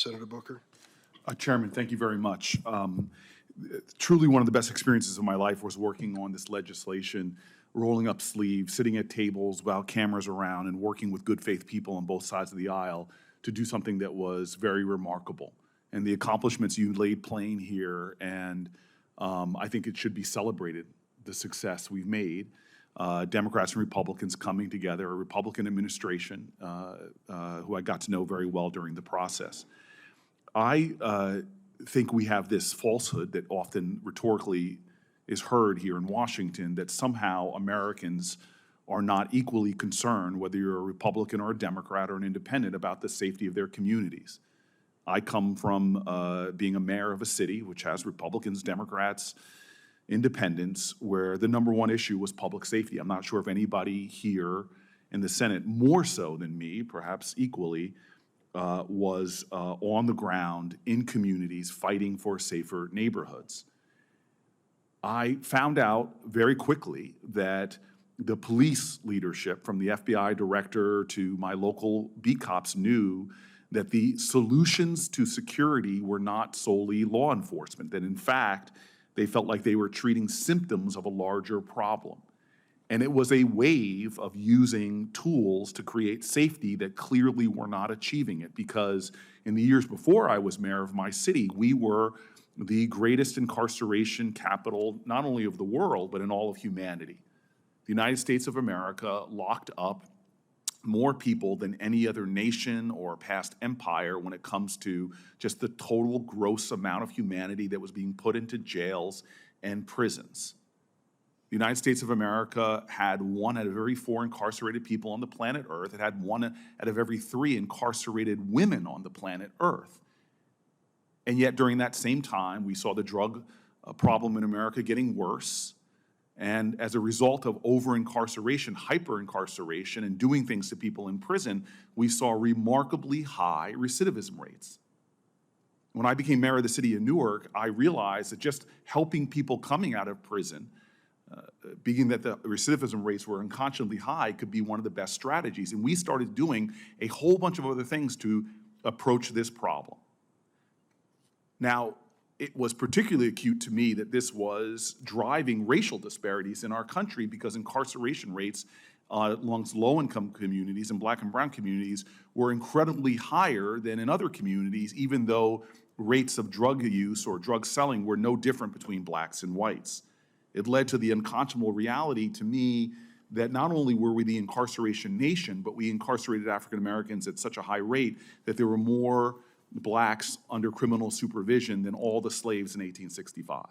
Senator Booker. Chairman, thank you very much. Truly one of the best experiences of my life was working on this legislation, rolling up sleeves, sitting at tables without cameras around, and working with good faith people on both sides of the aisle to do something that was very remarkable. And the accomplishments you laid plain here, and I think it should be celebrated, the success we've made. Democrats and Republicans coming together, a Republican administration who I got to know very well during the process. I think we have this falsehood that often rhetorically is heard here in Washington that somehow Americans are not equally concerned, whether you're a Republican or a Democrat or an independent, about the safety of their communities. I come from being a mayor of a city which has Republicans, Democrats, independents, where the number one issue was public safety. I'm not sure if anybody here in the Senate, more so than me, perhaps equally, was on the ground in communities fighting for safer neighborhoods. I found out very quickly that the police leadership, from the FBI director to my local beat cops, knew that the solutions to security were not solely law enforcement, that in fact, they felt like they were treating symptoms of a larger problem. And it was a wave of using tools to create safety that clearly were not achieving it, because in the years before I was mayor of my city, we were the greatest incarceration capital, not only of the world, but in all of humanity. The United States of America locked up more people than any other nation or past empire when it comes to just the total gross amount of humanity that was being put into jails and prisons. The United States of America had 1 out of every 4 incarcerated people on the planet Earth. It had 1 out of every 3 incarcerated women on the planet Earth. And yet during that same time, we saw the drug problem in America getting worse. And as a result of over-incarceration, hyper-incarceration, and doing things to people in prison, we saw remarkably high recidivism rates. When I became mayor of the city of Newark, I realized that just helping people coming out of prison, being that the recidivism rates were unconscionably high, could be one of the best strategies. And we started doing a whole bunch of other things to approach this problem. Now, it was particularly acute to me that this was driving racial disparities in our country, because incarceration rates amongst low-income communities and Black and brown communities were incredibly higher than in other communities, even though rates of drug use or drug selling were no different between blacks and whites. It led to the unconscionable reality to me that not only were we the incarceration nation, but we incarcerated African Americans at such a high rate that there were more blacks under criminal supervision than all the slaves in 1865.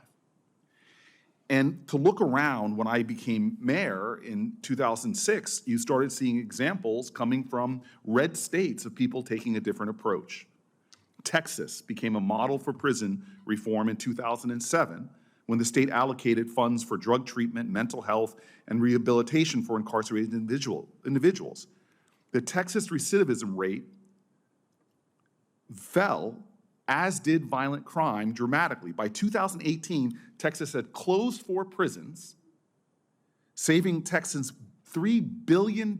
And to look around, when I became mayor in 2006, you started seeing examples coming from red states of people taking a different approach. Texas became a model for prison reform in 2007, when the state allocated funds for drug treatment, mental health, and rehabilitation for incarcerated individuals. The Texas recidivism rate fell, as did violent crime, dramatically. By 2018, Texas had closed 4 prisons, saving Texans $3 billion,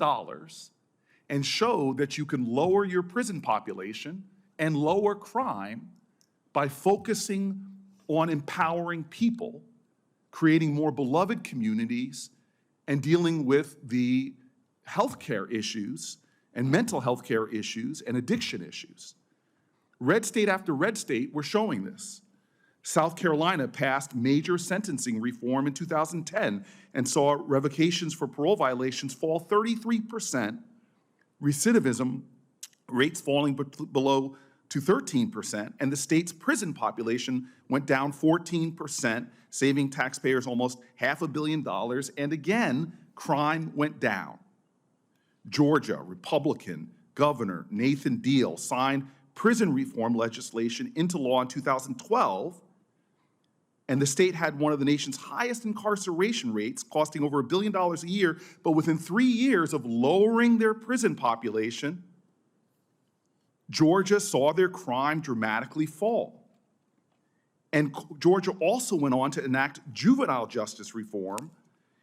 and showed that you can lower your prison population and lower crime by focusing on empowering people, creating more beloved communities, and dealing with the healthcare issues and mental health care issues and addiction issues. Red state after red state were showing this. South Carolina passed major sentencing reform in 2010 and saw revocations for parole violations fall 33%, recidivism rates falling below to 13%, and the state's prison population went down 14%, saving taxpayers almost $500 million, and again, crime went down. Georgia, Republican Governor Nathan Deal signed prison reform legislation into law in 2012, and the state had one of the nation's highest incarceration rates, costing over $1 billion a year, but within 3 years of lowering their prison population, Georgia saw their crime dramatically fall. And Georgia also went on to enact juvenile justice reform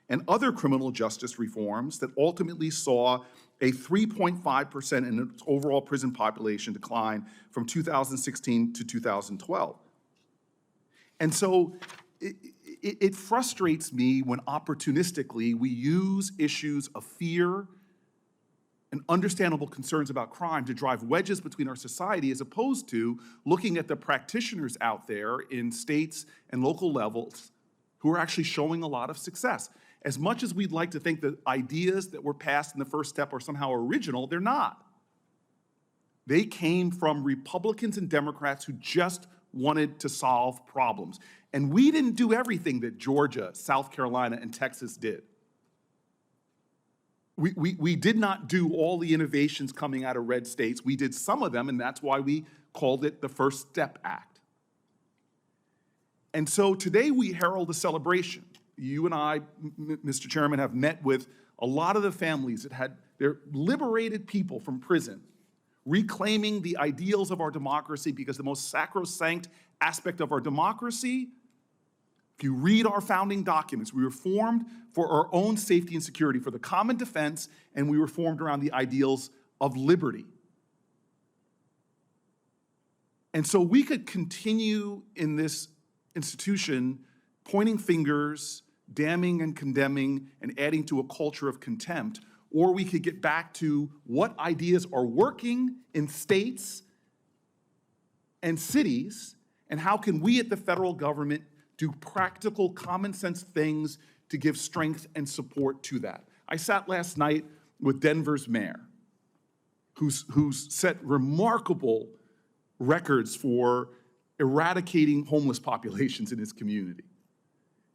and other criminal justice reforms that ultimately saw a 3.5% in its overall prison population decline from 2016 to 2012. And so it frustrates me when opportunistically we use issues of fear and understandable concerns about crime to drive wedges between our society, as opposed to looking at the practitioners out there in states and local levels who are actually showing a lot of success. As much as we'd like to think that ideas that were passed in the first step are somehow original, they're not. They came from Republicans and Democrats who just wanted to solve problems. And we didn't do everything that Georgia, South Carolina, and Texas did. We did not do all the innovations coming out of red states. We did some of them, and that's why we called it the First Step Act. And so today we herald a celebration. You and I, Mr. Chairman, have met with a lot of the families that had their liberated people from prison, reclaiming the ideals of our democracy, because the most sacrosanct aspect of our democracy, if you read our founding documents, we were formed for our own safety and security, for the common defense, and we were formed around the ideals of liberty. And so we could continue in this institution pointing fingers, damning and condemning, and adding to a culture of contempt, or we could get back to what ideas are working in states and cities, and how can we at the federal government do practical, common sense things to give strength and support to that. I sat last night with Denver's mayor, who's set remarkable records for eradicating homeless populations in his community.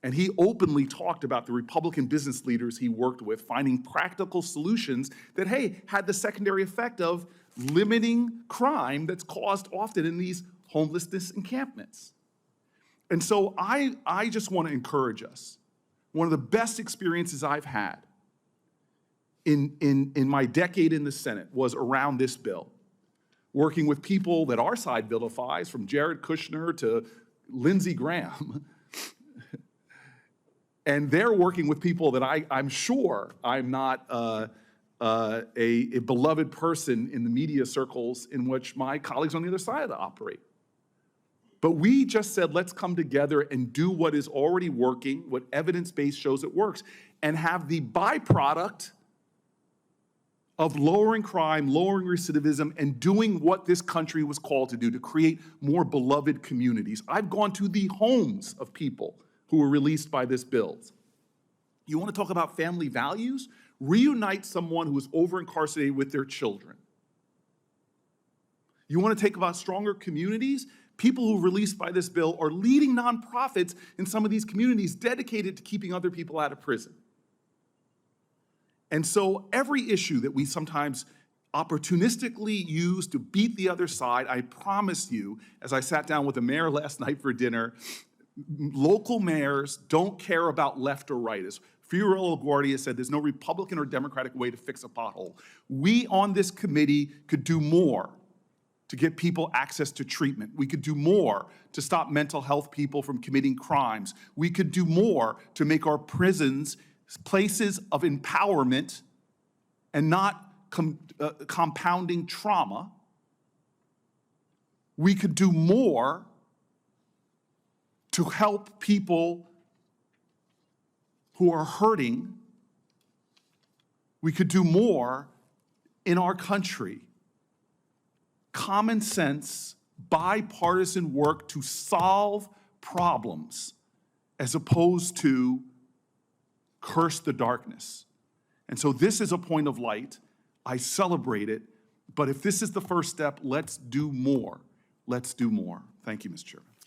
And he openly talked about the Republican business leaders he worked with finding practical solutions that, hey, had the secondary effect of limiting crime that's caused often in these homelessness encampments. And so I just want to encourage us. One of the best experiences I've had in my decade in the Senate was around this bill, working with people that our side vilifies, from Jared Kushner to Lindsey Graham. And they're working with people that I'm sure I'm not a beloved person in the media circles in which my colleagues on the other side operate. But we just said, let's come together and do what is already working, what evidence-based shows it works, and have the byproduct of lowering crime, lowering recidivism, and doing what this country was called to do, to create more beloved communities. I've gone to the homes of people who were released by this bill. You want to talk about family values? Reunite someone who is over-incarcerated with their children. You want to take about stronger communities? People who are released by this bill are leading nonprofits in some of these communities dedicated to keeping other people out of prison. And so every issue that we sometimes opportunistically use to beat the other side, I promise you, as I sat down with the mayor last night for dinner, local mayors don't care about left or right. As Fiorello LaGuardia said, there's no Republican or Democratic way to fix a pothole. We on this committee could do more to get people access to treatment. We could do more to stop mental health people from committing crimes. We could do more to make our prisons places of empowerment and not compounding trauma. We could do more to help people who are hurting. We could do more in our country. Common sense, bipartisan work to solve problems as opposed to curse the darkness. And so this is a point of light. I celebrate it. But if this is the first step, let's do more. Let's do more. Thank you, Mr. Chairman.